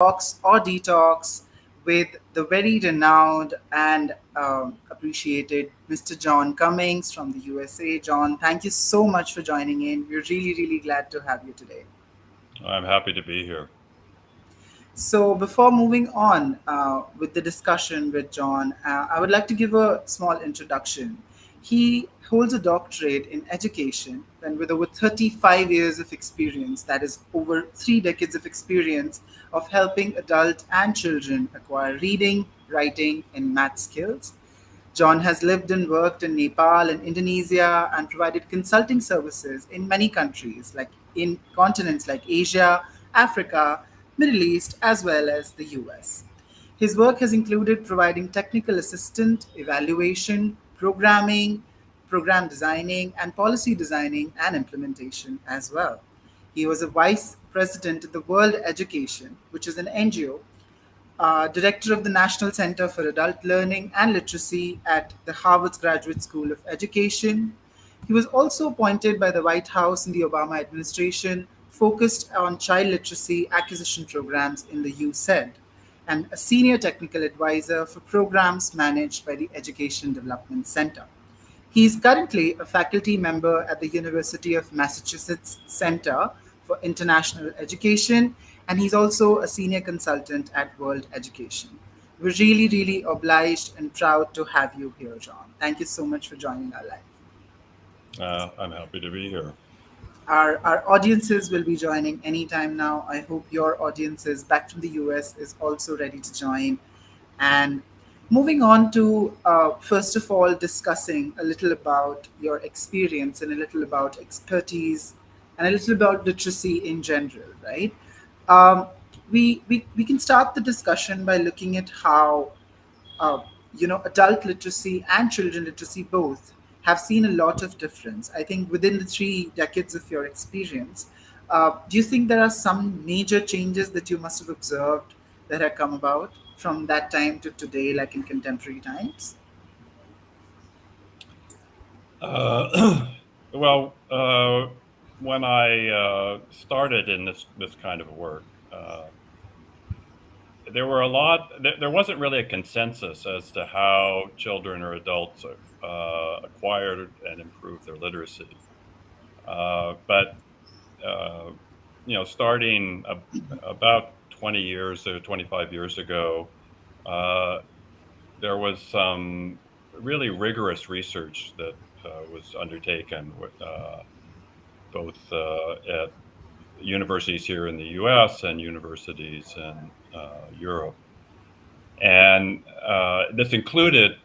Talks or Detox with the very renowned and appreciated Mr. John Cummings from the USA. John, thank you so much for joining in. We're really, really glad to have you today. I'm happy to be here. So, before moving on with the discussion with John, I would like to give a small introduction. He holds a doctorate in education and with over 35 years of experience, that is, over 3 decades of experience of helping adult and children acquire reading, writing, and math skills. John has lived and worked in Nepal and Indonesia and provided consulting services in many countries, like in continents like Asia, Africa, Middle East, as well as the US. His work has included providing technical assistance, evaluation, programming, program designing, and policy designing and implementation as well. He was a vice president of the World Education, which is an NGO, director of the National Center for Adult Learning and Literacy at the Harvard's Graduate School of Education. He was also appointed by the White House in the Obama administration, focused on child literacy acquisition programs in the USAID, and a senior technical advisor for programs managed by the Education Development Center. He is currently a faculty member at the University of Massachusetts Center for International Education, and he's also a senior consultant at World Education. We're really, really obliged and proud to have you here, John. Thank you so much for joining our live. I'm happy to be here. Our audiences will be joining anytime now. I hope your audiences back from the US is also ready to join. And moving on to, first of all, discussing a little about your experience and a little about expertise and a little about literacy in general, right? Um, we can start the discussion by looking at how uh, adult literacy and children literacy both have seen a lot of difference. I think within the 3 decades of your experience, do you think there are some major changes that you must have observed that have come about from that time to today, like in contemporary times? Uh, well, when I started in this kind of work, there were a lot. There wasn't really a consensus as to how children or adults acquired and improved their literacy. But starting about 20 years or 25 years ago, uh, there was some really rigorous research that was undertaken both at universities here in the U.S. and universities in Europe, and this included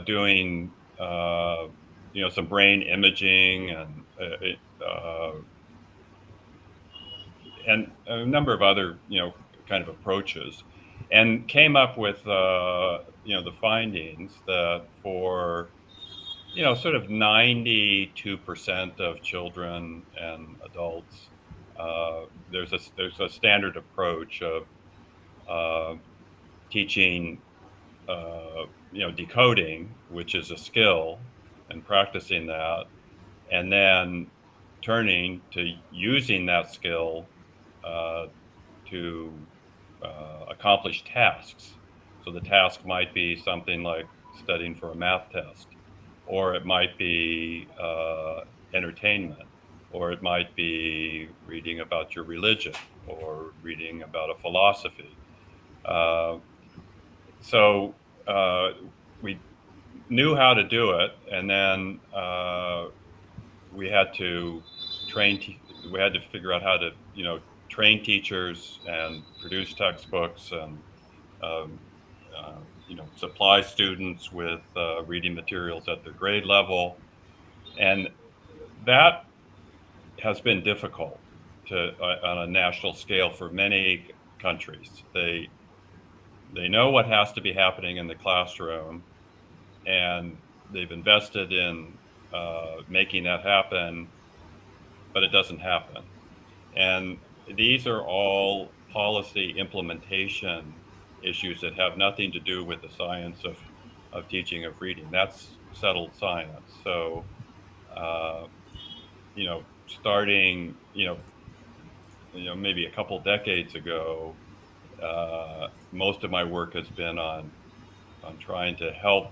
doing some brain imaging and a number of other kind of approaches, and came up with the findings that for sort of 92% of children and adults, there's a standard approach of uh, teaching decoding, which is a skill, and practicing that, and then turning to using that skill uh, to accomplish tasks. So the task might be something like studying for a math test, or it might be entertainment, or it might be reading about your religion, or reading about a philosophy. Uh, so we knew how to do it, and then we had to we had to figure out how to train teachers and produce textbooks and um, supply students with reading materials at their grade level, and that has been difficult to on a national scale for many countries. They know what has to be happening in the classroom, and they've invested in making that happen, but it doesn't happen. And these are all policy implementation issues that have nothing to do with the science of teaching of reading. That's settled science. So, uh, starting, maybe a couple decades ago, Most of my work has been on trying to help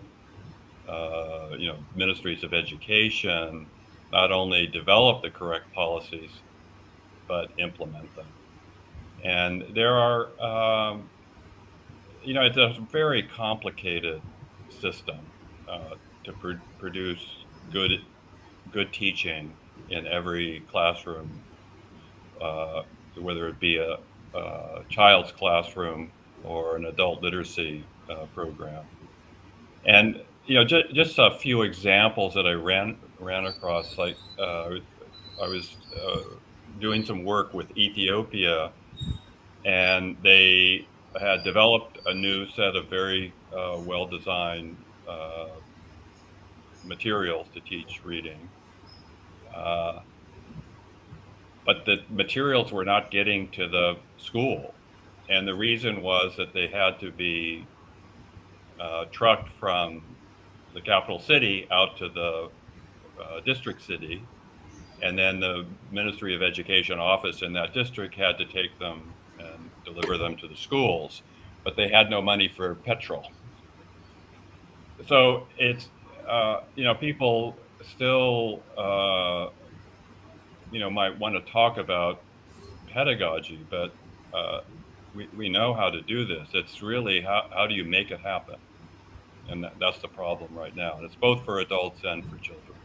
ministries of education not only develop the correct policies but implement them. And there are, it's a very complicated system to produce good good teaching in every classroom, uh, whether it be a child's classroom or an adult literacy program. And just a few examples that I ran across. Like I was doing some work with Ethiopia, and they had developed a new set of very well designed materials to teach reading. Uh, but the materials were not getting to the school. And the reason was that they had to be trucked from the capital city out to the district city. And then the Ministry of Education office in that district had to take them and deliver them to the schools. But they had no money for petrol. So it's, people still, might want to talk about pedagogy, but we know how to do this. It's really how do you make it happen? And that's the problem right now. And it's both for adults and for children.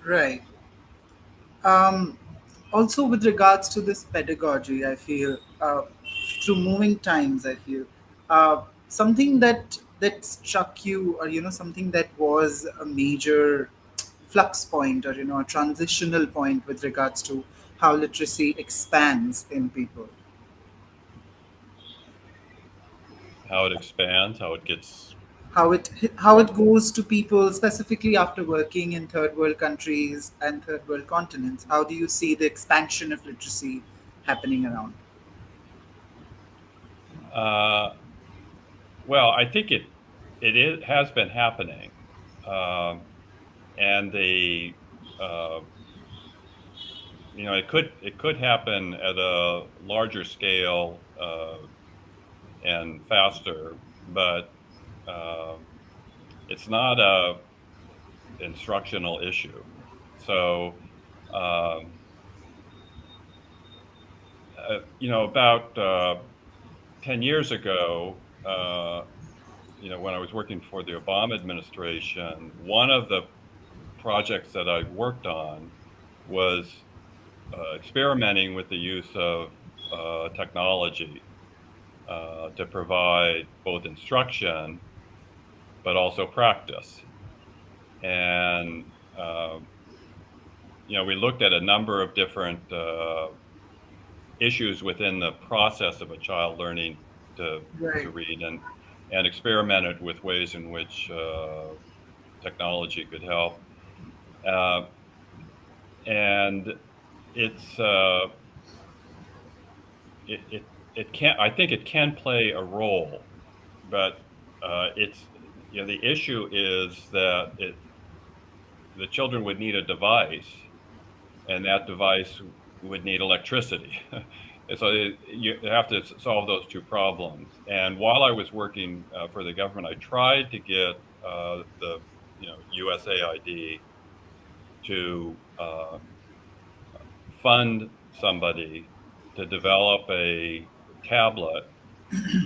Right. Um, Also, with regards to this pedagogy, I feel through moving times, I feel something that struck you, or something that was a major flux point, or a transitional point with regards to how literacy expands in people. How it expands, how it gets. How it goes to people specifically after working in third world countries and third world continents. How do you see the expansion of literacy happening around? Uh, well, I think has been happening, um, and uh, it could happen at a larger scale and faster, but it's not a instructional issue. So, um, about 10 years ago, when I was working for the Obama administration, one of the projects that I worked on was experimenting with the use of technology to provide both instruction but also practice. And we looked at a number of different issues within the process of a child learning to Right. to read, and experimented with ways in which technology could help. Uh, and it's it can I think it can play a role, but it's the issue is that the children would need a device, and that device would need electricity. And so you have to solve those two problems. And while I was working for the government, I tried to get the USAID to fund somebody to develop a tablet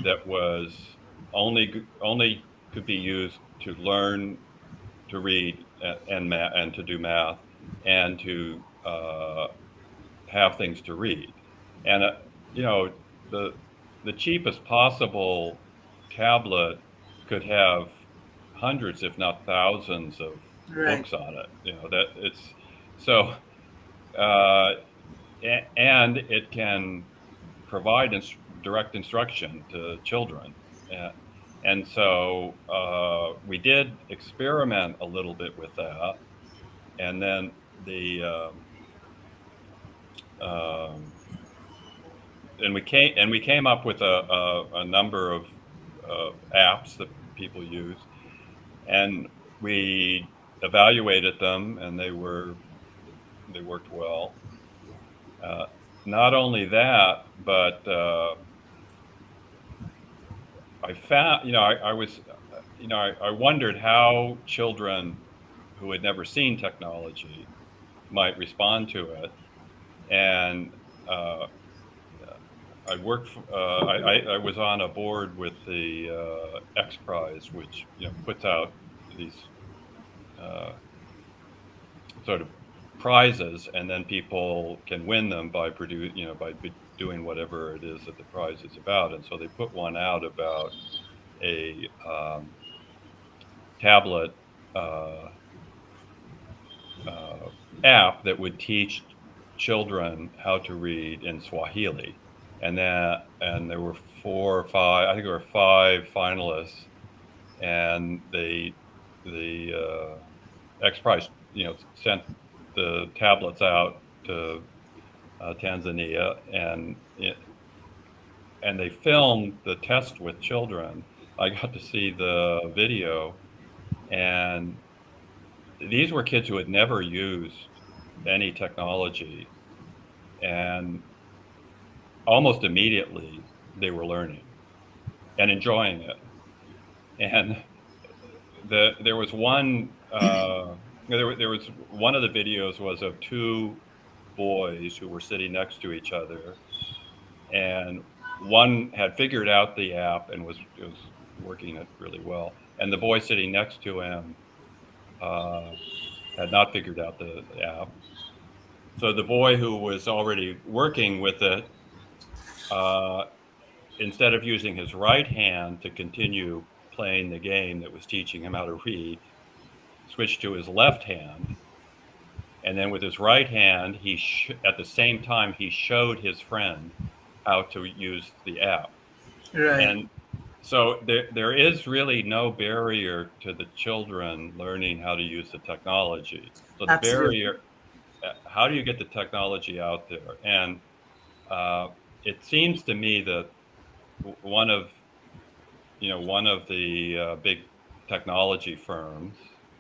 that was only could be used to learn to read and to do math and to have things to read. And you know the the cheapest possible tablet could have hundreds, if not thousands, of Right. books on it. That it's so, uh, and it can provide direct instruction to children. Uh, and so we did experiment a little bit with that, and then the um, we came up with a number of apps that people use, and we evaluated them, and they worked well. Uh, not only that, but I found, I was, I wondered how children who had never seen technology might respond to it. And uh, I worked, I was on a board with the X Prize, which, puts out these uh, sort of prizes, and then people can win them by doing whatever it is that the prize is about. And so they put one out about a tablet uh, uh, app that would teach children how to read in Swahili. And there were four or five, I think there were five finalists, and the X Prize, sent the tablets out to Tanzania, and they filmed the test with children. I got to see the video, and these were kids who had never used any technology, and almost immediately they were learning and enjoying it. And there was one there was one of the videos was of two boys who were sitting next to each other, and one had figured out the app and was working it really well, and the boy sitting next to him uh, had not figured out the app. So the boy who was already working with it, uh, instead of using his right hand to continue playing the game that was teaching him how to read, switched to his left hand. And then with his right hand, at the same time, he showed his friend how to use the app. Right. And so there is really no barrier to the children learning how to use the technology. So the Absolutely. barrier, how do you get the technology out there? And uh, it seems to me that one of one of the big technology firms,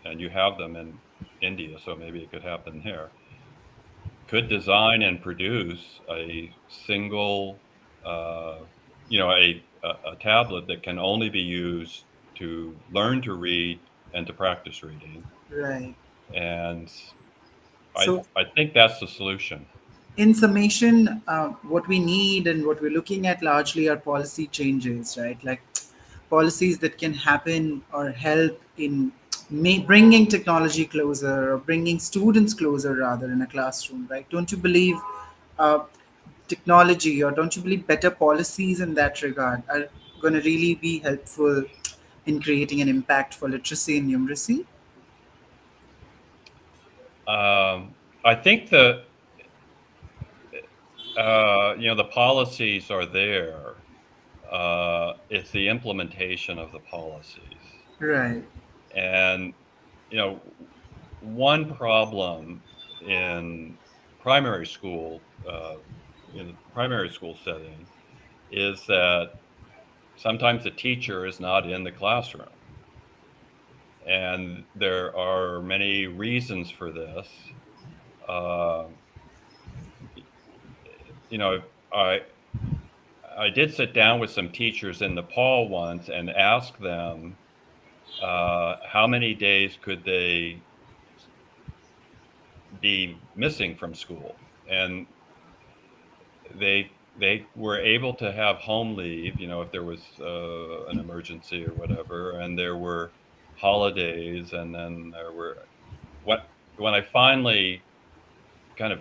and you have them in India, so maybe it could happen there, could design and produce a single, uh, a tablet that can only be used to learn to read and to practice reading. Right. And So, I think that's the solution. in summation, what we need and what we're looking at largely are policy changes, right? Like policies that can happen or help in bringing technology closer or bringing students closer rather in a classroom, right? Don't you believe uh, technology, or don't you believe better policies in that regard are going to really be helpful in creating an impact for literacy and numeracy? I think that the policies are there. It's the implementation of the policies. Right. And, you know, one problem in primary school, in the primary school setting, is that sometimes the teacher is not in the classroom. And there are many reasons for this. Uh, you know, I I did sit down with some teachers in Nepal once and ask them how many days could they be missing from school, and they were able to have home leave, if there was an emergency or whatever, and there were holidays, and then there were what when I finally kind of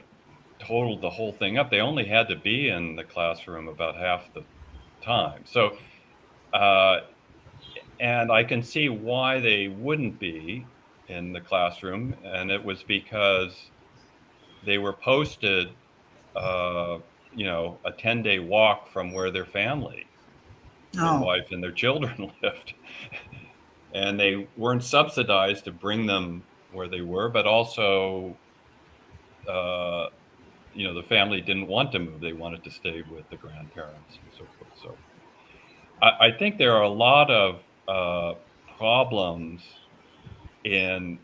totaled the whole thing up, they only had to be in the classroom about half the time. So, uh, and I can see why they wouldn't be in the classroom, and it was because they were posted, uh, a 10-day walk from where their Oh, wife and their children lived. And they weren't subsidized to bring them where they were, but also, uh, the family didn't want to move. They wanted to stay with the grandparents and so forth. So I think there are a lot of problems in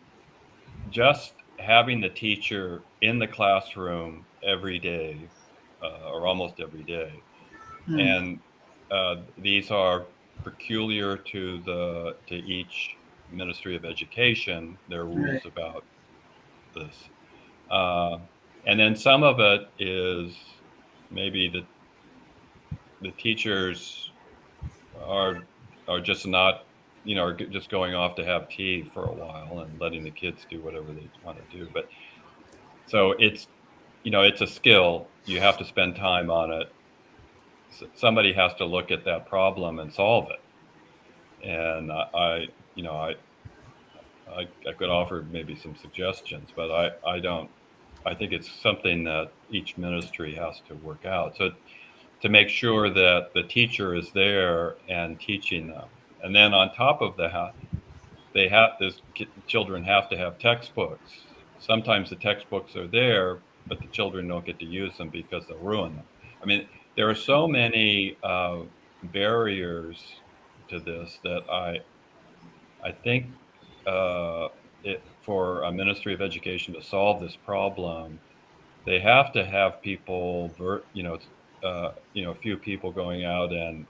just having the teacher in the classroom every day, or almost every day, Hmm. and these are peculiar to each Ministry of Education. There are rules Right. about this, uh, and then some of it is maybe the teachers are are just not, are just going off to have tea for a while and letting the kids do whatever they want to do. But so it's a skill. You have to spend time on it. Somebody has to look at that problem and solve it. And you know, I could offer maybe some suggestions, but I don't. I think it's something that each ministry has to work out. So to make sure that the teacher is there and teaching them, and then on top of that, children have to have textbooks. Sometimes the textbooks are there, but the children don't get to use them because they'll ruin them. I mean, there are so many barriers to this that I think for a Ministry of Education to solve this problem, they have to have people, a few people going out and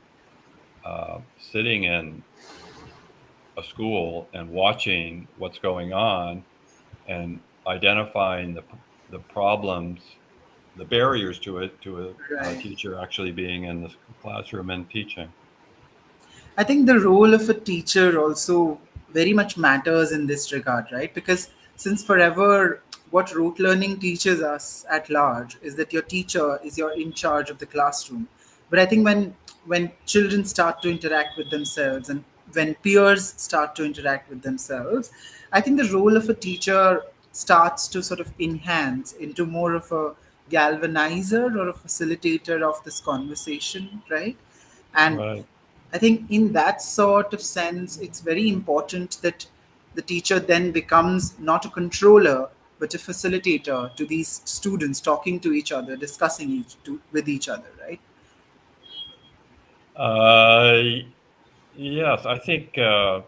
sitting in a school and watching what's going on and identifying the problems, the barriers to it, to a Right. teacher actually being in the classroom and teaching. I think the role of a teacher also very much matters in this regard, right? Because since forever, what rote learning teaches us at large is that your teacher is your in charge of the classroom. But I think when children start to interact with themselves and when peers start to interact with themselves, I think the role of a teacher starts to sort of enhance into more of a galvanizer or a facilitator of this conversation, right? And Right. I think in that sort of sense, it's very important that the teacher then becomes not a controller, but a facilitator to these students talking to each other, discussing with each other, right? Uh, yes, I think in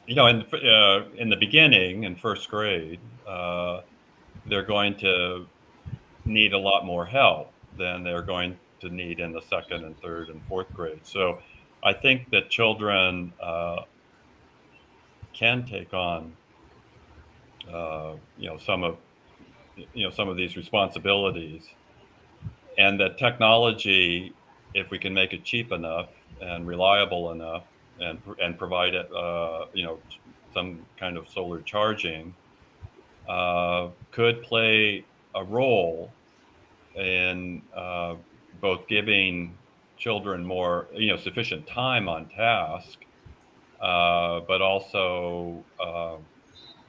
the beginning, in first grade, they're going to need a lot more help than they're going to need in the second and third and fourth grade. So I think that children can take on uh, you know some of some of these responsibilities, and that technology, if we can make it cheap enough and reliable enough, and provide it, some kind of solar charging, could play a role in both giving children more, sufficient time on task, but also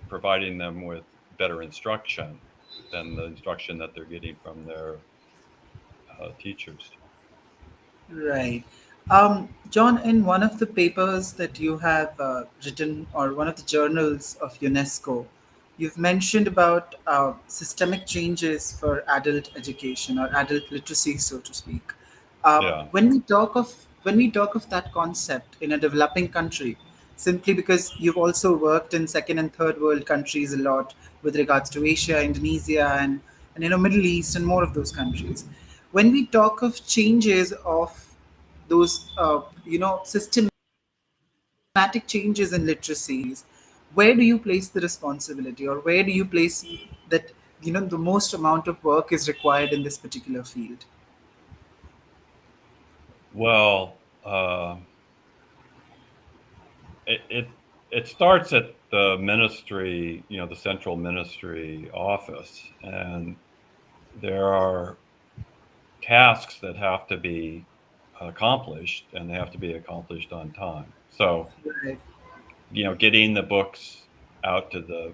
providing them with better instruction than the instruction that they're getting from their teachers. Right. John, in one of the papers that you have written, or one of the journals of UNESCO, you've mentioned about systemic changes for adult education or adult literacy, so to speak. Yeah. When we talk of that concept in a developing country, simply because you've also worked in second and third world countries a lot with regards to Asia, Indonesia, and Middle East and more of those countries. When we talk of changes of those systematic changes in literacies, where do you place the responsibility, or where do you place that the most amount of work is required in this particular field? Well, it it starts at the ministry, the central ministry office, and there are tasks that have to be accomplished, and they have to be accomplished on time. So, Right. getting the books out to the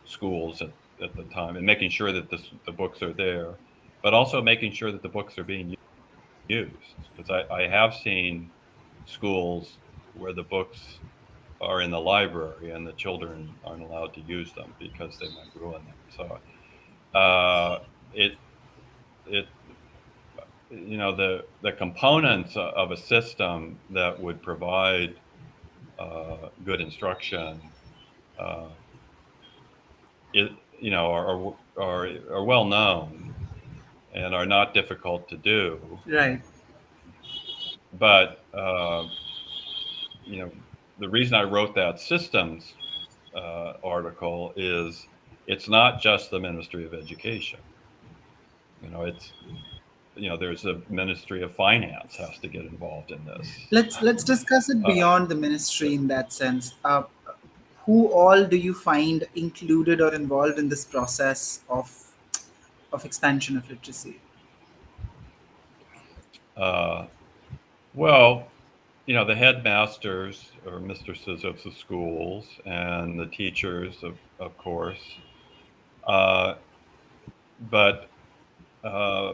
schools at the time, and making sure that the books are there, but also making sure that the books are being used. Because I have seen schools where the books are in the library and the children aren't allowed to use them because they might ruin them. So it it the components of a system that would provide good instruction, uh, it are well known. and are not difficult to do. Right. But the reason I wrote that systems article is it's not just the Ministry of Education. It's there's a Ministry of Finance has to get involved in this. Let's discuss it Uh, beyond the ministry in that sense. Who all do you find included or involved in this process of expansion of literacy? uh, well, the headmasters or mistresses of the schools and the teachers, of course. Uh, but uh,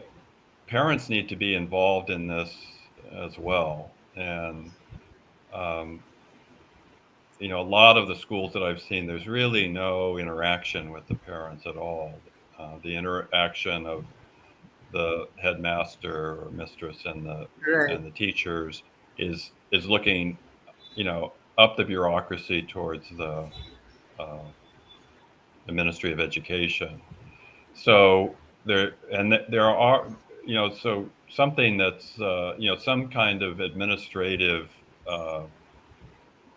parents need to be involved in this as well. And, um, a lot of the schools that I've seen, there's really no interaction with the parents at all. The interaction of the headmaster or mistress Right. and the teachers is looking, up the bureaucracy towards uh, the Ministry of Education. So there are so something that's some kind of administrative uh,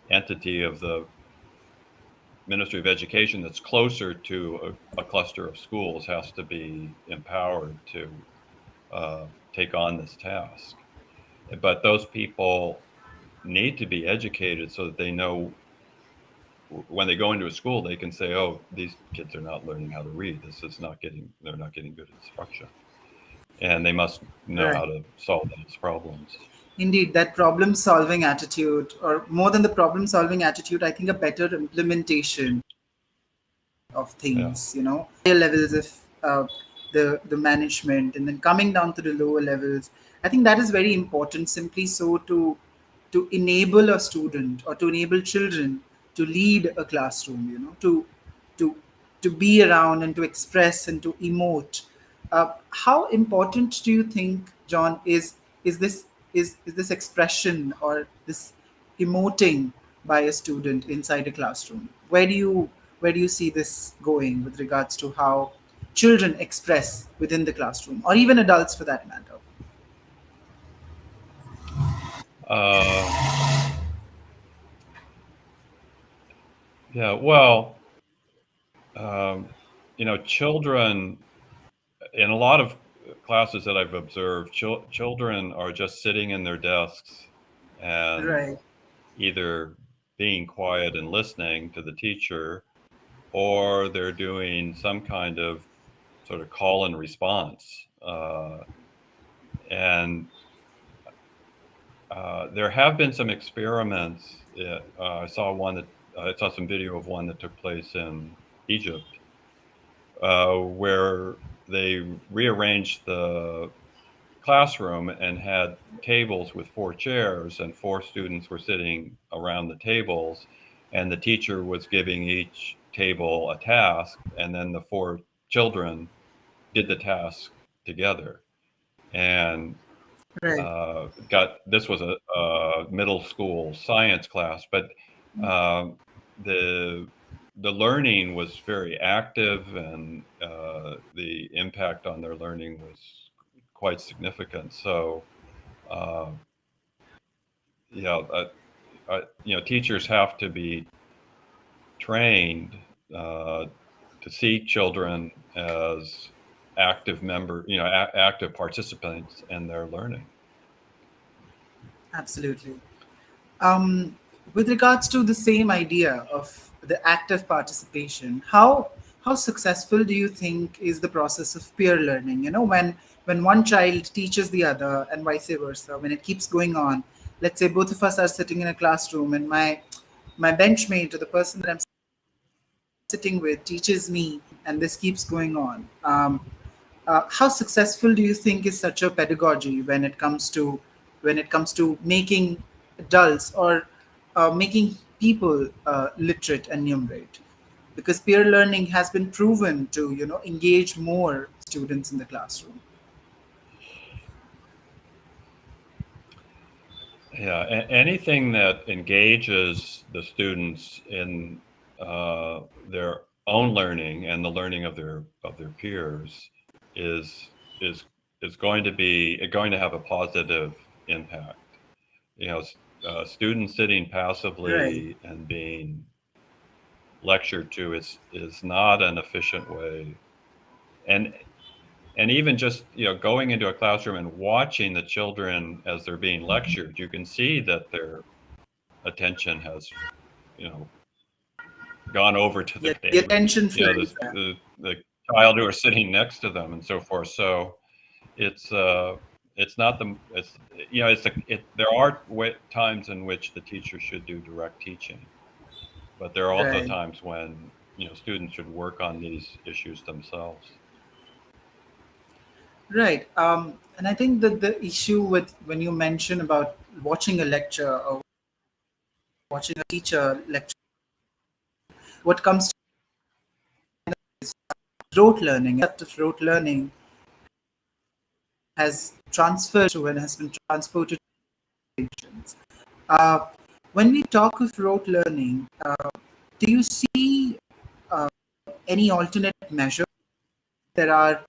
entity of the Ministry of Education that's closer to a cluster of schools has to be empowered to uh, take on this task. But those people need to be educated so that they know when they go into a school, they can say, "Oh, these kids are not learning how to read. They're not getting good instruction." And they must know Right. how to solve those problems. Indeed, that problem solving attitude, or more than the problem solving attitude, I think a better implementation of Yeah. things, higher levels of the management, and then coming down to the lower levels. I think that is very important, simply so to enable a student or to enable children to lead a classroom, to to be around and to express and to emote. How important do you think, John, is this is this expression or this emoting by a student inside a classroom? Where do you see this going with regards to how children express within the classroom, or even adults for that matter? Uh, yeah. Well, um, children in a lot of classes that I've observed, children are just sitting in their desks and Right. either being quiet and listening to the teacher, or they're doing some kind of sort of call and response. And there have been some experiments. I saw some video of one that took place in Egypt, where they rearranged the classroom and had tables with four chairs, and four students were sitting around the tables, and the teacher was giving each table a task, and then the four children did the task together. And Right. got this was a middle school science class, but um, the the learning was very active, and the impact on their learning was quite significant. So, uh, yeah, teachers have to be trained uh, to see children as active participants in their learning. Absolutely. um, with regards to the same idea of the active participation, how successful do you think is the process of peer learning? When one child teaches the other and vice versa, when it keeps going on. Let's say both of us are sitting in a classroom, and my benchmate or the person that I'm sitting with teaches me, and this keeps going on. How successful do you think is such a pedagogy when it comes to making adults or making people literate and numerate? Because peer learning has been proven to engage more students in the classroom. Yeah, anything that engages the students in uh, their own learning and the learning of their peers is is is going to have a positive impact. You know, students sitting Right. passively and being lectured to is not an efficient way. And even just going into a classroom and watching the children as they're being lectured, you can see that their attention has you know gone over to the Yeah, the game, attention this flags. Yeah. the child who are sitting next to them and so forth. So it's it's not the it's there are times in which the teacher should do direct teaching, but there are also Right. times when students should work on these issues themselves. Right. And I think that the issue with when you mention about watching a lecture or watching a teacher lecture, what comes to rote learning, adaptive rote learning has transferred to and has been transported to patients. Uh, when we talk of rote learning, do you see uh, any alternate measures? There are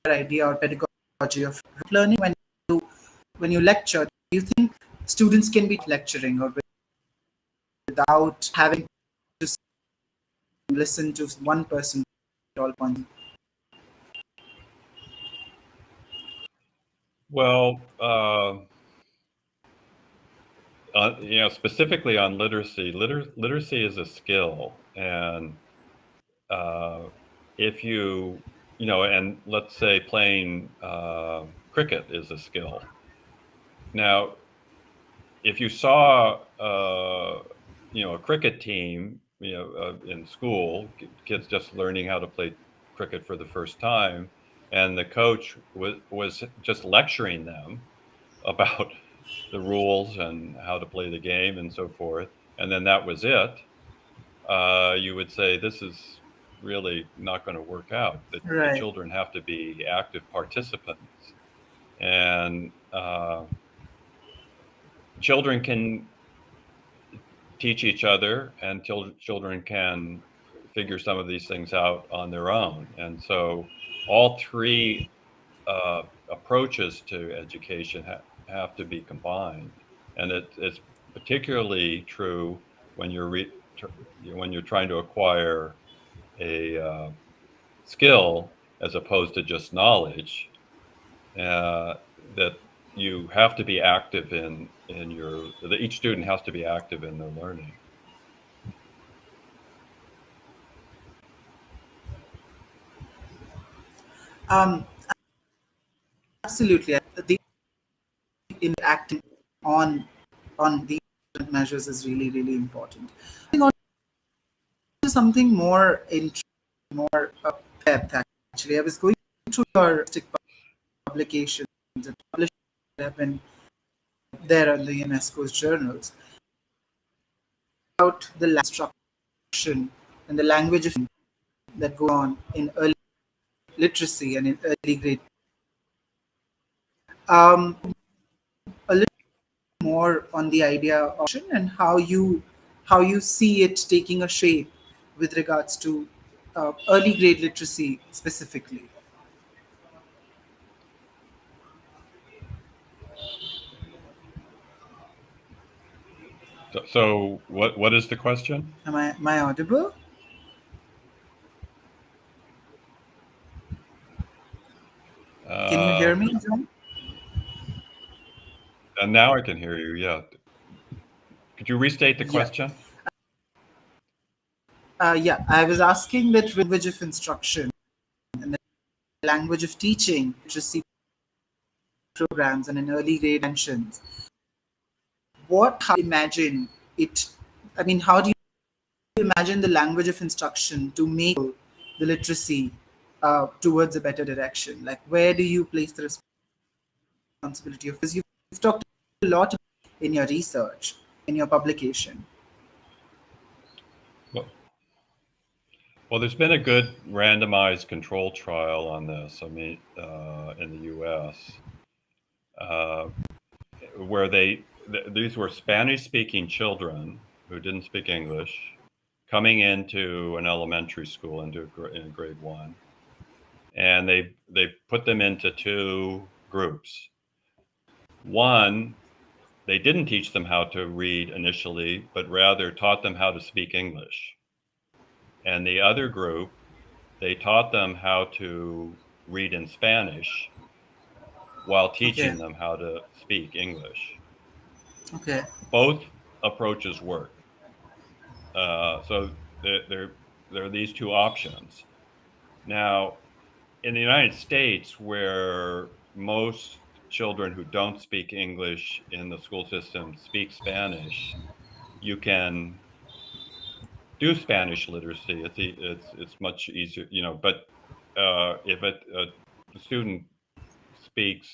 idea or pedagogy of rote learning when you lecture. Do you think students can be lecturing or without having to listen to one person at all points? Well, specifically on literacy, literacy is a skill, and uh, if and let's say playing cricket is a skill. Now, if you saw, a cricket team, in school, kids just learning how to play cricket for the first time, and the coach was just lecturing them about the rules and how to play the game and so forth, and then that was it, you would say this is really not going to work out. The Right, children have to be active participants, and children can teach each other, and children can figure some of these things out on their own. And so, all three uh, approaches to education have to be combined, and it's particularly true when when you're trying to acquire a skill as opposed to just knowledge. Uh, that you have to be active in your that each student has to be active in their learning. um, absolutely. The interacting on these measures is really really important. I think also something more more depth. Actually, I was going through your publications and published have been there on the UNESCO's journals about the instruction and the language of that go on in early literacy and in early grade. A little more on the idea of and how you see it taking a shape with regards to early grade literacy specifically. So what is the question? Am I audible? Can you Uh, hear me, John? and now I can hear you. Yeah. Could you restate the Yeah. question? Yeah, I was asking that language of instruction and the language of teaching literacy programs and in early grade mentions. How do you imagine it? I mean, how do you imagine the language of instruction to make the literacy towards a better direction? Like, where do you place the responsibility of? Because you've talked a lot in your research, in your publication. Well, there's been a good randomized control trial on this. I mean, in the U.S., uh, where these were Spanish-speaking children who didn't speak English coming into an elementary school in grade one, and they put them into two groups. One, they didn't teach them how to read initially, but rather taught them how to speak English. And the other group, they taught them how to read in Spanish while Okay. teaching them how to speak English. Okay. Both approaches work. So there are these two options. Now, in the United States, where most children who don't speak English in the school system speak Spanish, you can do Spanish literacy. It's much easier, you know. But if a student speaks,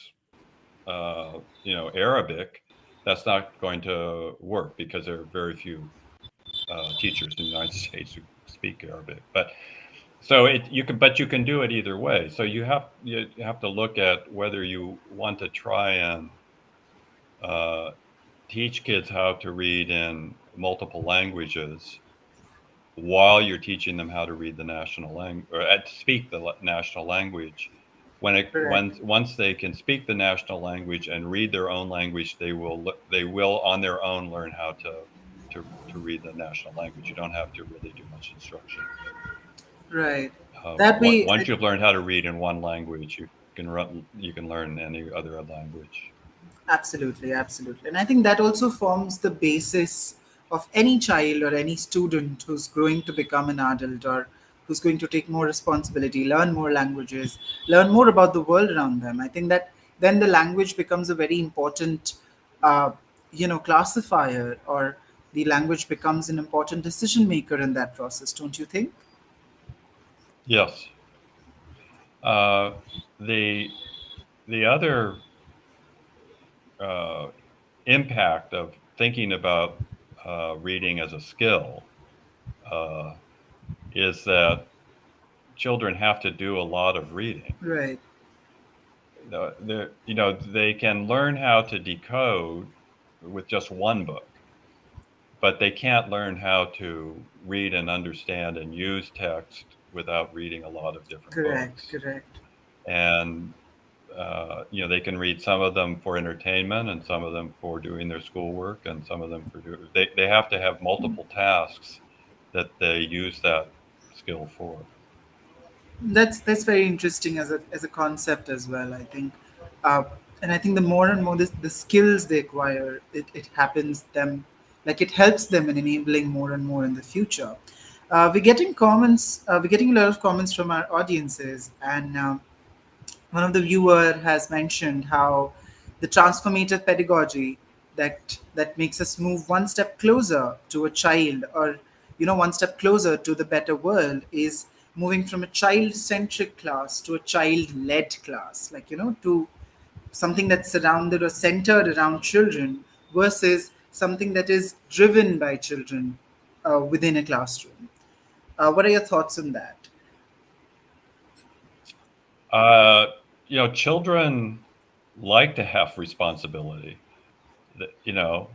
Arabic, that's not going to work because there are very few teachers in the United States who speak Arabic. But you can do it either way. So you have to look at whether you want to try and uh, teach kids how to read in multiple languages while you're teaching them how to read the national language or speak the national language. Correct. Once they can speak the national language and read their own language, they will on their own learn how to read the national language. You don't have to really do much instruction. Right. That way, Once you've learned how to read in one language, you can learn any other language. absolutely, absolutely. And I think that also forms the basis of any child or any student who's growing to become an adult or who's going to take more responsibility, learn more languages, learn more about the world around them. I think that then the language becomes a very important, uh, classifier, or the language becomes an important decision maker in that process, don't you think? Yes. Uh, the the other uh, impact of thinking about reading as a skill uh, is that children have to do a lot of reading. Right. They can learn how to decode with just one book, but they can't learn how to read and understand and use text without reading a lot of different Correct. books. Correct. And they can read some of them for entertainment and some of them for doing their schoolwork and some of them they have to have multiple tasks that they use that skill for. That's very interesting as a concept as well. I think, uh, and I think the more and more the skills they acquire, it happens them, like it helps them in enabling more and more in the future. We're getting comments. We're getting a lot of comments from our audiences, and one of the viewer has mentioned how the transformative pedagogy that makes us move one step closer to a child, or one step closer to the better world, is moving from a child centric class to a child led class, like to something that's surrounded or centered around children versus something that is driven by children within a classroom. What are your thoughts on that? uh, Children like to have responsibility. You know,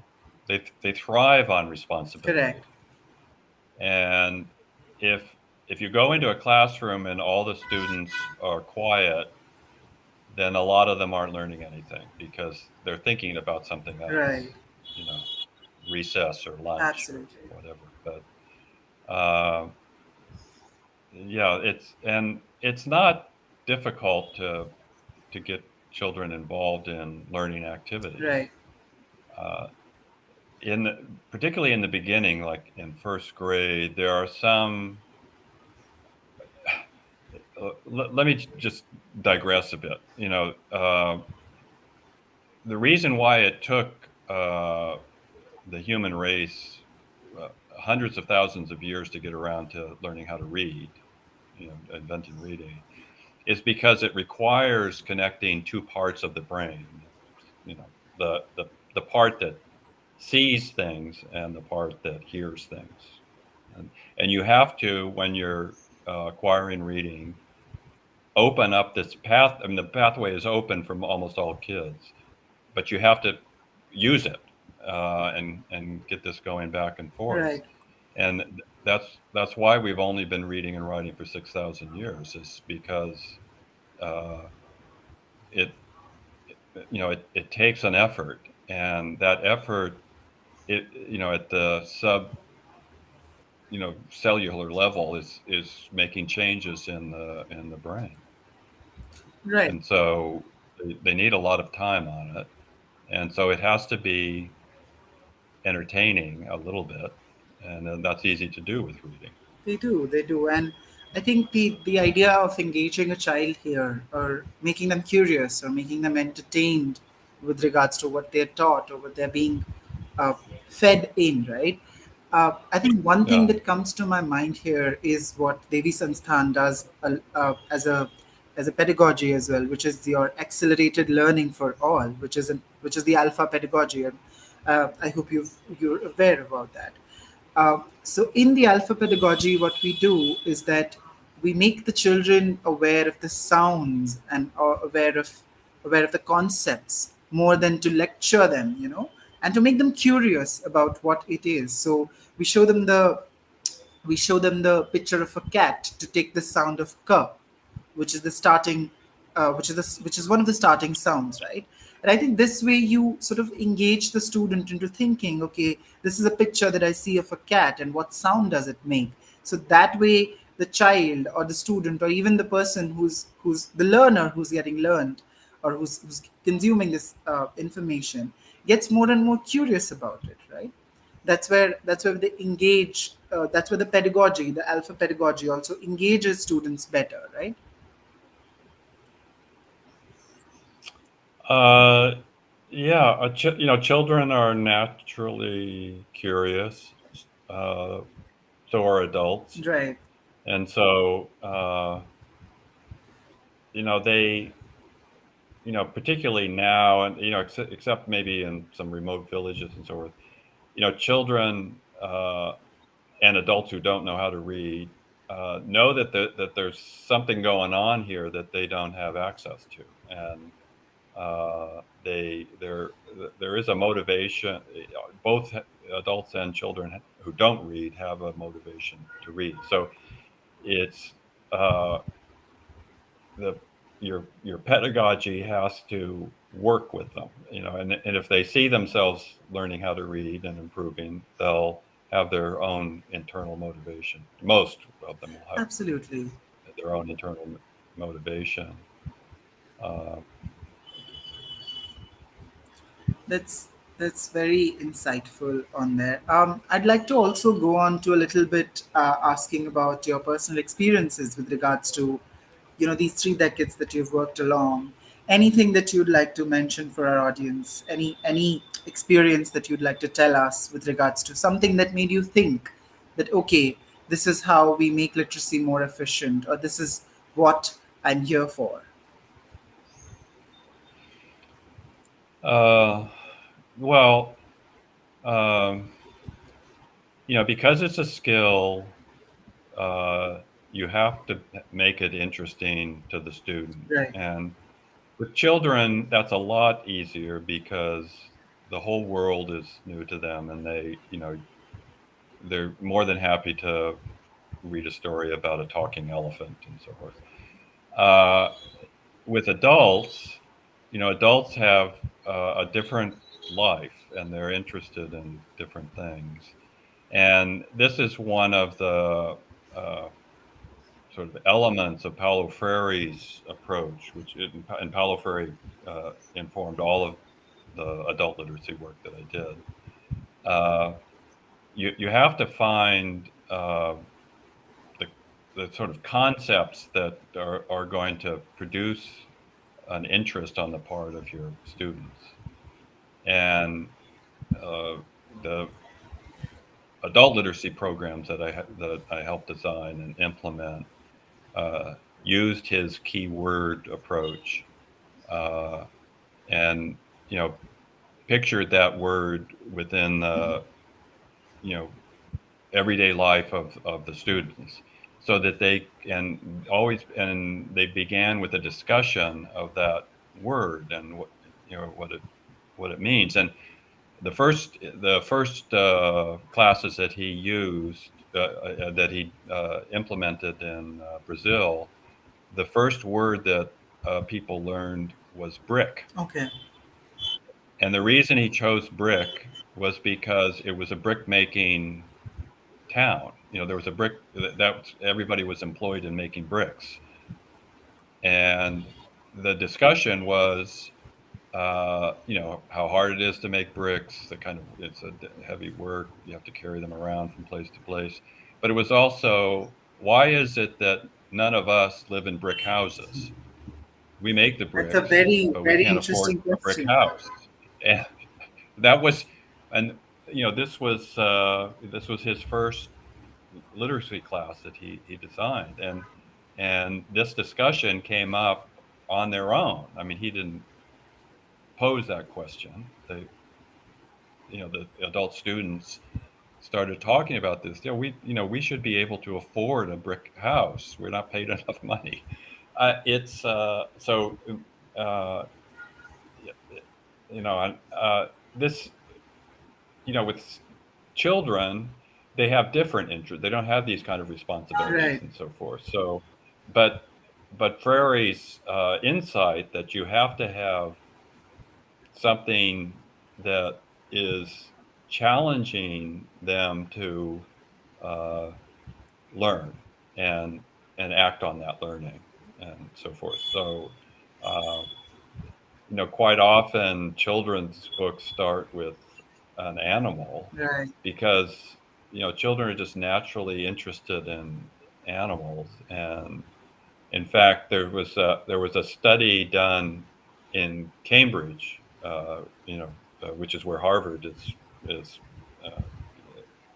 they thrive on responsibility. Correct. And if if you go into a classroom and all the students are quiet, then a lot of them aren't learning anything because they're thinking about something else, Right. you know, recess or lunch or Absolutely. whatever. But yeah, it's not difficult to get children involved in learning activities. Right. Uh, Particularly in the beginning, like in first grade, there are some. Let me just digress a bit. The reason why it took uh, the human race uh, hundreds of thousands of years to get around to learning how to read, inventing reading, is because it requires connecting two parts of the brain. You know, the part that sees things and the part that hears things, and you have to, when you're acquiring reading, open up this path. I mean, the pathway is open for almost all kids, but you have to use it and get this going back and forth. Right. And that's why we've only been reading and writing for 6,000 years, is because uh, it it takes an effort, and that effort, it at the cellular level is making changes in the brain, Right. and so they need a lot of time on it, and so it has to be entertaining a little bit, and then that's easy to do with reading. They do, and I think the idea of engaging a child here, or making them curious, or making them entertained with regards to what they're taught or what they're being uh, fed in, right? I think one thing Yeah. that comes to my mind here is what Devi Sansthan does as a pedagogy as well, which is your accelerated learning for all, which is the alpha pedagogy, and I hope you're aware about that. So in the alpha pedagogy, what we do is that we make the children aware of the sounds and aware of the concepts more than to lecture them, and to make them curious about what it is. So we show them the picture of a cat to take the sound of "k," which is the starting, which is one of the starting sounds, right? And I think this way you sort of engage the student into thinking, okay, this is a picture that I see of a cat, and what sound does it make? So that way, the child or the student or even the person who's the learner who's getting learned or who's consuming this information gets more and more curious about it, right? That's where they engage. That's where the pedagogy, the alpha pedagogy, also engages students better, right? Uh, yeah, children are naturally curious. Uh, so are adults, Right. and so they, particularly now, and except maybe in some remote villages and so forth, children and adults who don't know how to read know that there's something going on here that they don't have access to, and there is a motivation. Both adults and children who don't read have a motivation to read. So it's uh, the your pedagogy has to work with them, and if they see themselves learning how to read and improving, they'll have their own internal motivation. Most of them will have Absolutely. their own internal motivation. Uh, That's very insightful on there. I'd like to also go on to a little bit asking about your personal experiences with regards to, these 3 decades that you've worked along. Anything that you'd like to mention for our audience? Any experience that you'd like to tell us with regards to something that made you think that, okay, this is how we make literacy more efficient, or this is what I'm here for. uh, well, um, because it's a skill, uh, you have to make it interesting to the student. Right. And with children, that's a lot easier because the whole world is new to them, and they're more than happy to read a story about a talking elephant and so forth. Uh, with adults, adults have a different life, and they're interested in different things. And this is one of the uh, sort of elements of Paulo Freire's approach, and Paulo Freire informed all of the adult literacy work that I did. Uh, you have to find the, the sort of concepts that are going to produce an interest on the part of your students. And uh, the adult literacy programs that I helped design and implement uh, used his keyword approach, uh, and you know pictured that word within the you know everyday life of the students, so that they began with a discussion of that word and what it means. And the first classes that he used, that he implemented in Brazil, the first word that people learned was brick. Okay. And the reason he chose brick was because it was a brick making town. There was a brick everybody was employed in making bricks. And the discussion was, how hard it is to make bricks, the kind of it's a heavy work. You have to carry them around from place to place. But it was also, why is it that none of us live in brick houses? We make the That's a bricks, very, but we very can't afford interesting a brick question. house. And that was, and this was his first literacy class that he designed, and this discussion came up on their own. I mean, he didn't pose that question. The adult students started talking about this. We should be able to afford a brick house. We're not paid enough money. It's so uh, you know this with children, they have different interests. They don't have these kind of responsibilities Right. and so forth. So, but Frere's insight that you have to have something that is challenging them to uh, learn and act on that learning and so forth. So, uh, quite often children's books start with an animal Right. because children are just naturally interested in animals. And in fact, there was a study done in Cambridge, which is where Harvard is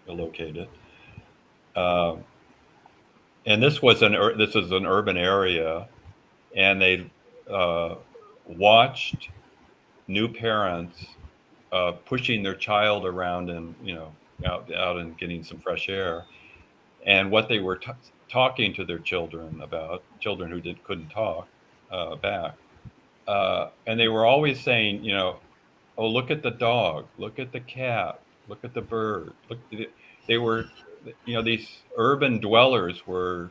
located. Um, and this is an urban area, and they uh, watched new parents pushing their child around and out and getting some fresh air, and what they were talking to their children about, children who couldn't talk back, and they were always saying, oh, look at the dog, look at the cat, look at the bird. They were, these urban dwellers were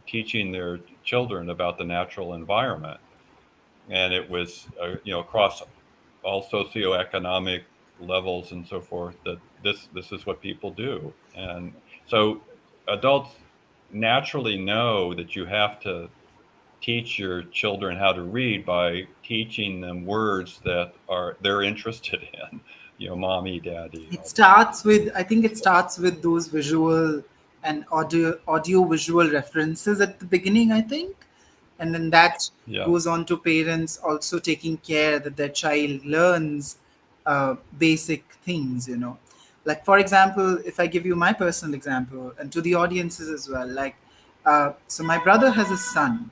teaching their children about the natural environment, and it was across all socioeconomic levels and so forth, that this is what people do. And so adults naturally know that you have to teach your children how to read by teaching them words that are they're interested in, mommy, daddy, It all this kind of starts with, I think stuff. it starts with those visual and audio visual references at the beginning, I think. And then that Yeah. goes on to parents also taking care that their child learns basic things. Like, for example, if I give you my personal example and to the audiences as well, like, so my brother has a son,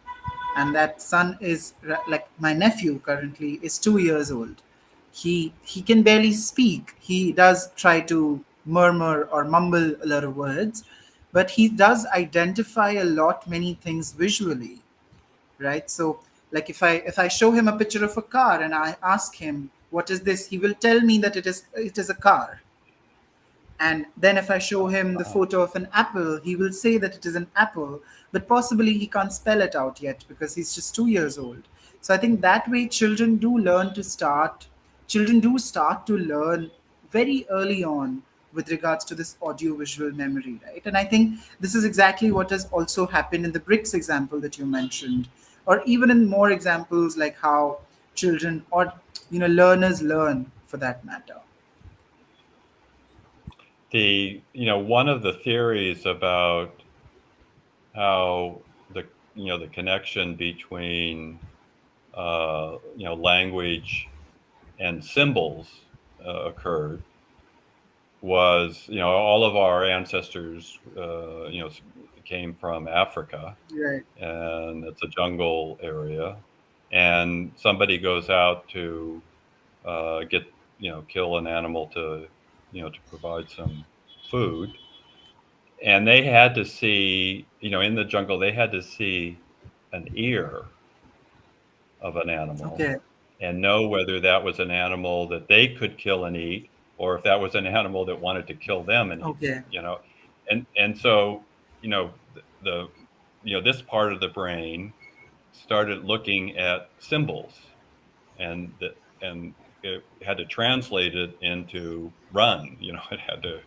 and that son is like my nephew currently is 2 years old. He can barely speak. He does try to murmur or mumble a lot of words, but he does identify a lot many things visually, right? So, like, if I show him a picture of a car and I ask him what is this, he will tell me that it is a car. And then if I show him the Wow. photo of an apple, he will say that it is an apple, but possibly he can't spell it out yet because he's just 2 years old. So I think that way children do start to learn very early on with regards to this audio-visual memory, right? And I think this is exactly what has also happened in the bricks example that you mentioned, or even in more examples like how children or learners learn for that matter. One of the theories about how the connection between language and symbols occurred was, all of our ancestors came from Africa, Right. and it's a jungle area, and somebody goes out to get kill an animal to provide some food, and they had to see, in the jungle, they had to see an ear of an animal Okay. and know whether that was an animal that they could kill and eat, or if that was an animal that wanted to kill them and eat them. Okay. And so, the this part of the brain started looking at symbols, and it had to translate it into run. It had to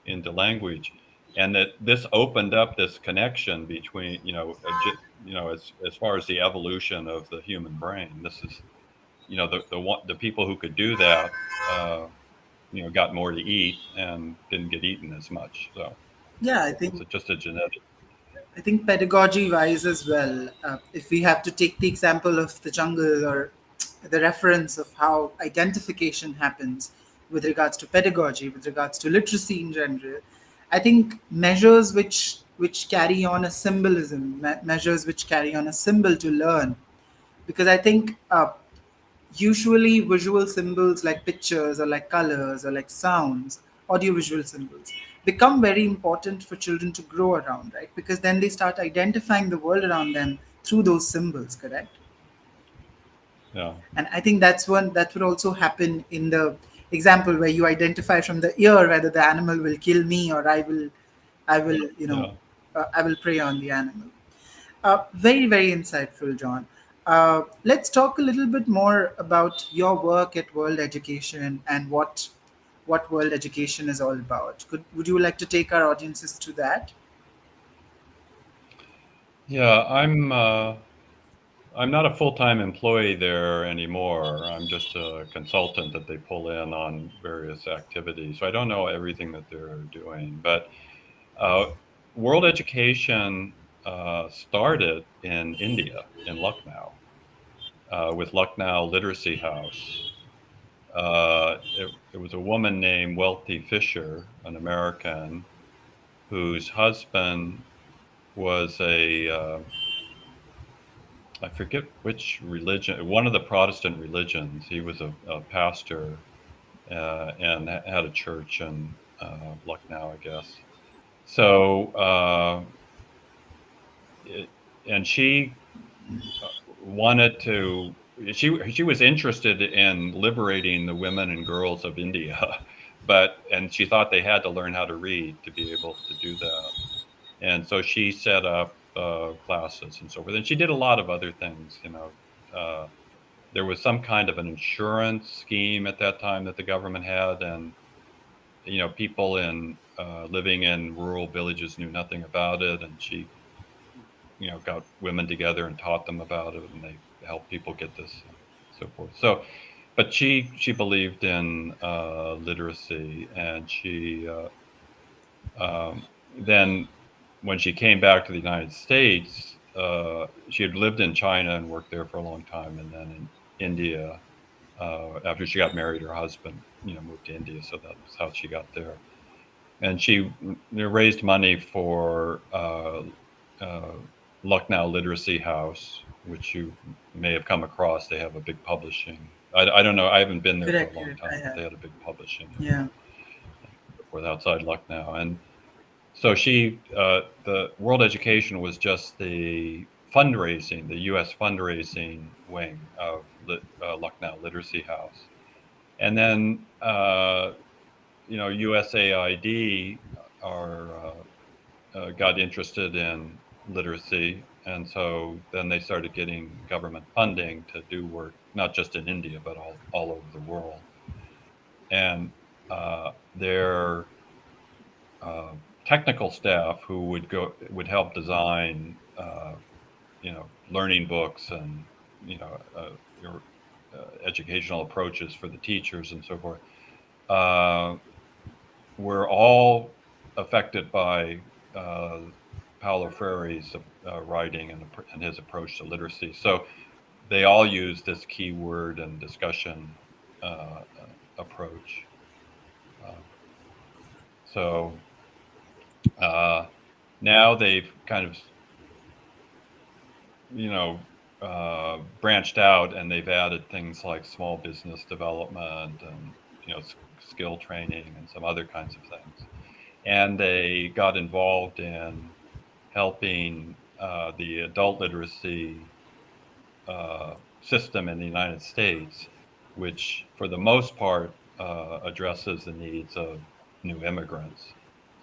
into language, and that this opened up this connection between as far as the evolution of the human brain. This is the people who could do that. Uh, got more to eat and didn't get eaten as much. So Yeah, it's just a genetic. I think pedagogy wise as well. If we have to take the example of the jungle or the reference of how identification happens with regards to pedagogy, with regards to literacy in general, I think measures which carry on a symbolism, measures which carry on a symbol to learn, because I think usually visual symbols like pictures or like colors or like sounds, audiovisual symbols, become very important for children to grow around, right? Because then they start identifying the world around them through those symbols, correct? Yeah, And I think that would also happen in the example where you identify from the ear whether the animal will kill me or I will yeah. I will prey on the animal. Very, very insightful, John. Let's talk a little bit more about your work at World Education and what World Education is all about. Would you like to take our audiences to that? Yeah, I'm not a full-time employee there anymore. I'm just a consultant that they pull in on various activities. So I don't know everything that they're doing, but uh, world education started in India, in Lucknow, with Lucknow Literacy House. It was a woman named Wealthy Fisher, an American, whose husband was I forget which religion, one of the Protestant religions. He was a pastor and had a church in Lucknow, I guess. So, it, and she wanted to. She was interested in liberating the women and girls of India, and she thought they had to learn how to read to be able to do that. And so she set up classes and so forth. And she did a lot of other things. Uh, there was some kind of an insurance scheme at that time that the government had, and people in living in rural villages knew nothing about it, and she got women together and taught them about it, and they helped people get this and so forth. So but she believed in literacy, and she then when she came back to the United States, she had lived in China and worked there for a long time, and then in India. After she got married, her husband, moved to India, so that's how she got there. And she raised money for uh, Lucknow Literacy House, which you may have come across. They have a big publishing. I don't know. I haven't been there for a Correct, long correct. I time, but have. they had a big publishing Yeah, with outside Lucknow. And so the World Education was just the fundraising, the U.S. fundraising wing of Lucknow Literacy House. And then, USAID got interested in literacy. And so then they started getting government funding to do work, not just in India, but all over the world. And their technical staff who would help design learning books and your educational approaches for the teachers and so forth uh, were all affected by uh, Paulo Freire's writing and his approach to literacy. So they all use this keyword and discussion approach. Uh, so uh, now they've kind of you know, branched out, and they've added things like small business development and skill training and some other kinds of things. And they got involved in helping the adult literacy system in the United States, which for the most part addresses the needs of new immigrants.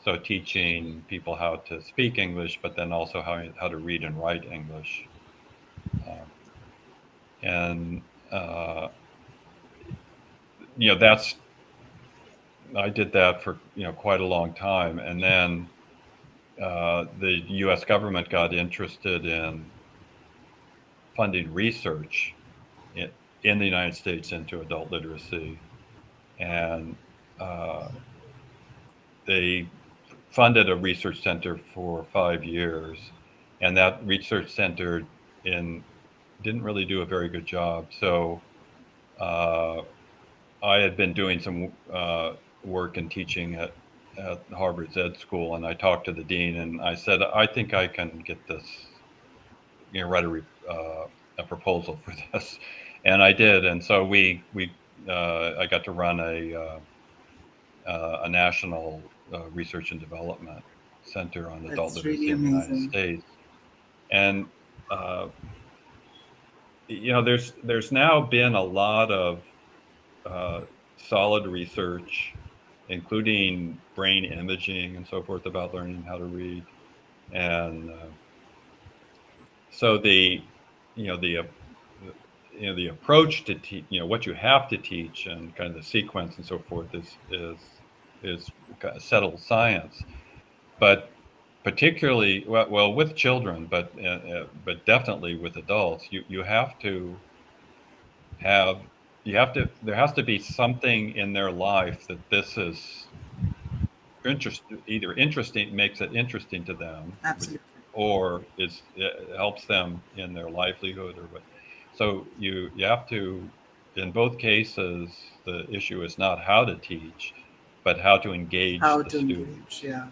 So teaching people how to speak English, but then also how to read and write English. and uh, that's I did that for quite a long time, and then the U.S. government got interested in funding research in, in the United States into adult literacy, and uh, they funded a research center for 5 years, and that research center in didn't really do a very good job. So uh, I had been doing some work and teaching at Harvard's Ed School, and I talked to the dean, and I said, I think I can get this, write a proposal for this, and I did, and so we I got to run a national research and development center on adult That's really literacy in the United amazing. States, and uh, there's now been a lot of uh, solid research, including brain imaging and so forth, about learning how to read. And so you know, the, uh, the approach to teach, what you have to teach and kind of the sequence and so forth is kind of settled science. But particularly, well with children, but definitely with adults, you have to have there has to be something in their life that this is either interesting, makes it interesting to them, Absolutely. or it helps them in their livelihood or what. So you have to, in both cases, the issue is not how to teach, but how to engage How the to student engage, yeah.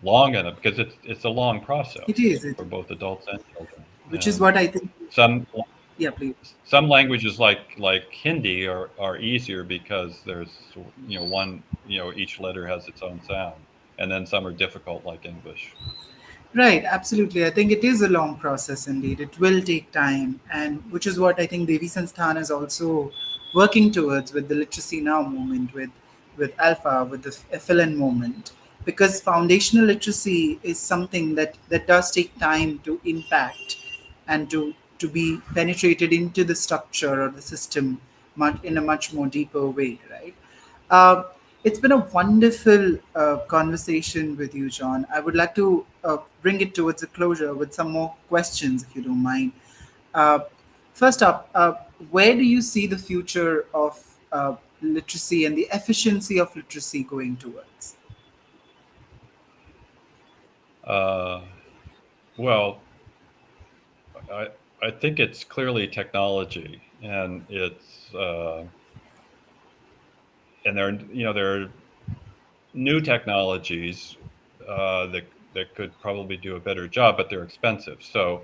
long enough, because it's a long process It is, for both adults and children. which is And what I think. some Yeah, please. some languages like Hindi are easier because there's one, each letter has its own sound, and then some are difficult like English. Right, absolutely. I think it is a long process indeed. It will take time, and which is what I think Devi Sansthan is also working towards with the Literacy Now movement, with Alpha, with the FLN movement, because foundational literacy is something that does take time to impact and to be penetrated into the structure or the system in a much more deeper way, right? Uh, it's been a wonderful conversation with you, John. I would like to bring it towards a closure with some more questions, if you don't mind. Uh, First up, where do you see the future of literacy and the efficiency of literacy going towards? Uh, well, I I think it's clearly technology, and there are new technologies that could probably do a better job, but they're expensive. So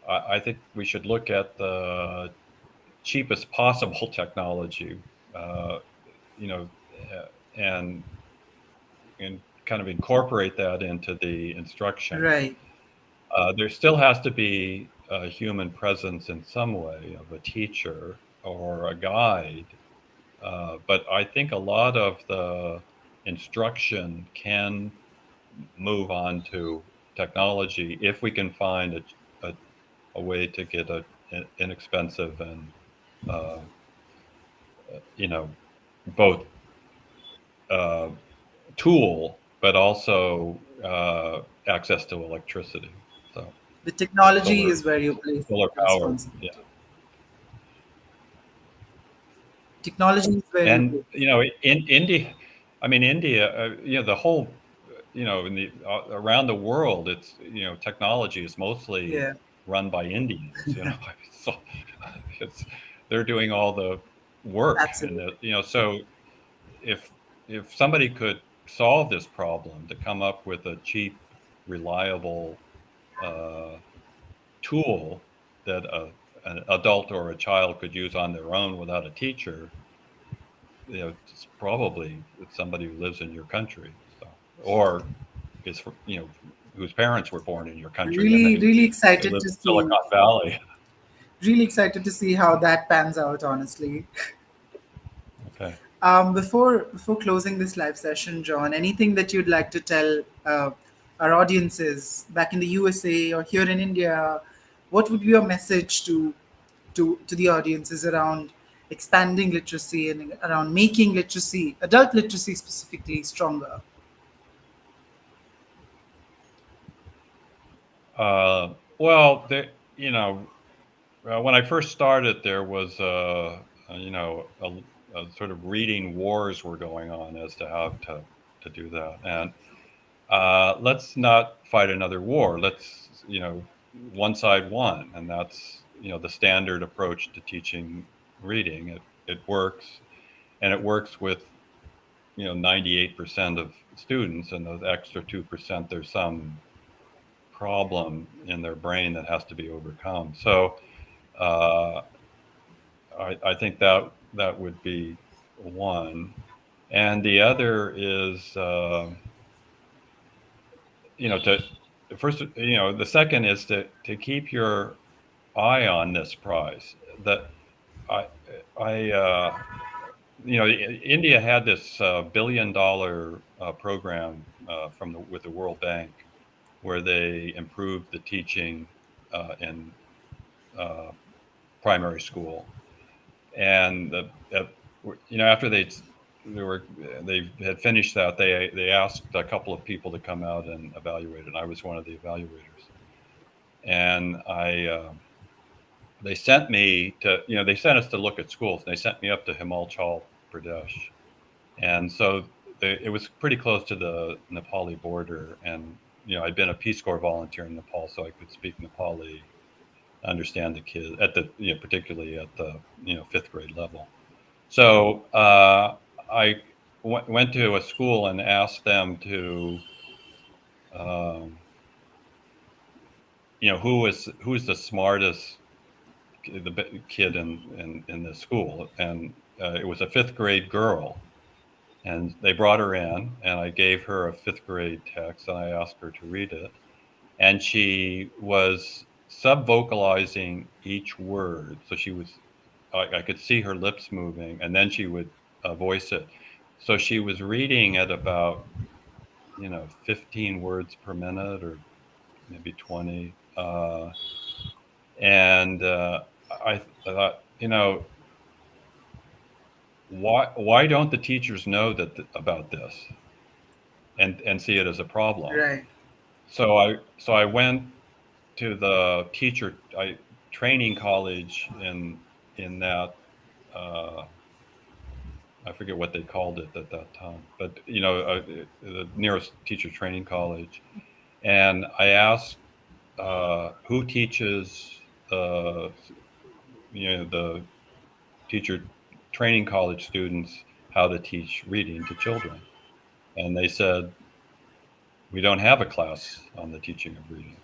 I think we should look at the cheapest possible technology, uh, you know, and kind of incorporate that into the instruction. Right. There still has to be a human presence in some way of a teacher or a guide, but I think a lot of the instruction can move on to technology if we can find a, a way to get an inexpensive and uh, you know both uh, tool, but also access to electricity. So The technology solar is where you place solar the power, yeah. responsibility. Technology is where you And place. in India, I mean India, the whole, in the around the world, it's technology is mostly Yeah, run by Indians. So it's they're doing all the work, and absolutely. so if somebody could solve this problem to come up with a cheap, reliable uh, tool that an adult or a child could use on their own without a teacher, it's probably it's somebody who lives in your country, so, or is whose parents were born in your country and Really, really they excited live to in see. Silicon Valley. Really excited to see how that pans out, honestly. Okay. Before closing this live session, John, anything that you'd like to tell our audiences back in the USA or here in India, what would be your message to the audiences around expanding literacy and around making literacy, adult literacy specifically, stronger? Well, when I first started, there was a sort of reading wars were going on as to how to do that. And let's not fight another war. Let's, one side won, and that's the standard approach to teaching reading. It works, and it works with 98% of students, and those extra 2%, there's some problem in their brain that has to be overcome. So uh, I think that would be one, and the other is to first the second is to keep your eye on this prize. That I I India had this $1 billion program with the World Bank where they improved the teaching in uh, primary school, and after they were they had finished that, they asked a couple of people to come out and evaluate it. And I was one of the evaluators, and they sent me to they sent us to look at schools. And they sent me up to Himachal Pradesh, and so it was pretty close to the Nepali border. And I'd been a Peace Corps volunteer in Nepal, so I could speak Nepali, understand the kids at the particularly at the fifth grade level. So I went to a school and asked them to, um, who's the smartest kid in the school, and it was a fifth grade girl, and they brought her in, and I gave her a fifth grade text, and I asked her to read it, and she was sub vocalizing each word, so she was I could see her lips moving, and then she would voice it. So she was reading at about 15 words per minute, or maybe 20. And I thought, why don't the teachers know about this and see it as a problem? Right. So I went to the training college in that. Uh, I forget what they called it at that time, but the nearest teacher training college, and I asked who teaches the the teacher training college students how to teach reading to children, and they said we don't have a class on the teaching of reading.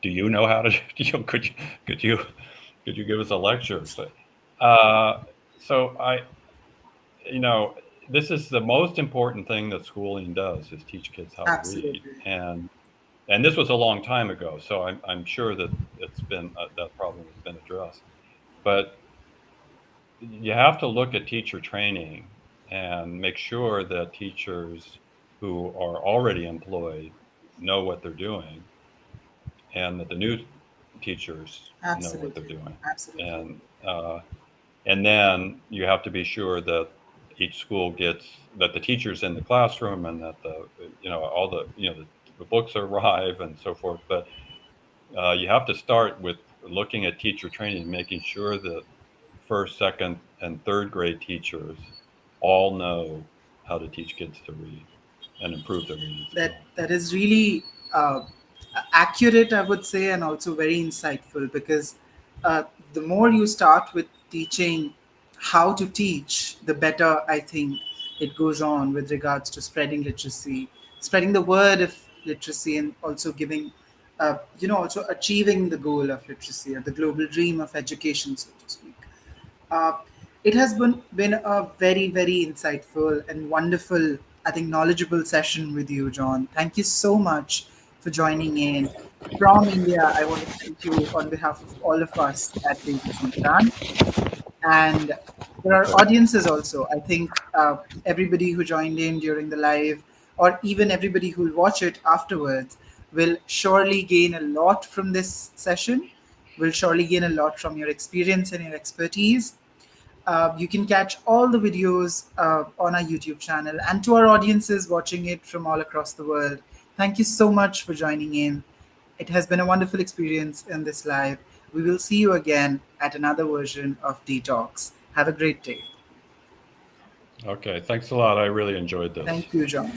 Do you know how to? Could you could you give us a lecture? Uh, so you know, this is the most important thing that schooling does is teach kids how to read. Absolutely. And this was a long time ago, so I'm sure that that problem has been addressed. But you have to look at teacher training and make sure that teachers who are already employed know what they're doing, and that the new teachers know what they're Absolutely. doing. Absolutely. And uh, and then you have to be sure that each school gets that the teachers in the classroom, and that all the books arrive and so forth. But you have to start with looking at teacher training, making sure that first, second, and third grade teachers all know how to teach kids to read and improve their reading skills. That is really accurate, I would say, and also very insightful, because uh, the more you start with teaching how to teach, the better I think it goes on with regards to spreading literacy, spreading the word of literacy, and also giving, also achieving the goal of literacy or the global dream of education, so to speak. Uh, it has been a very, very insightful and wonderful, I think, knowledgeable session with you, John. Thank you so much for joining in. From India, I want to thank you on behalf of all of us at Radio Sankaran. And there are Okay. audiences also. I think everybody who joined in during the live, or even everybody who will watch it afterwards, will surely gain a lot from this session. will surely gain a lot from your experience and your expertise. You can catch all the videos on our YouTube channel. And to our audiences watching it from all across the world, thank you so much for joining in. It has been a wonderful experience in this live. We will see you again at another version of Detox. Have a great day. Okay, thanks a lot. I really enjoyed this. Thank you, John.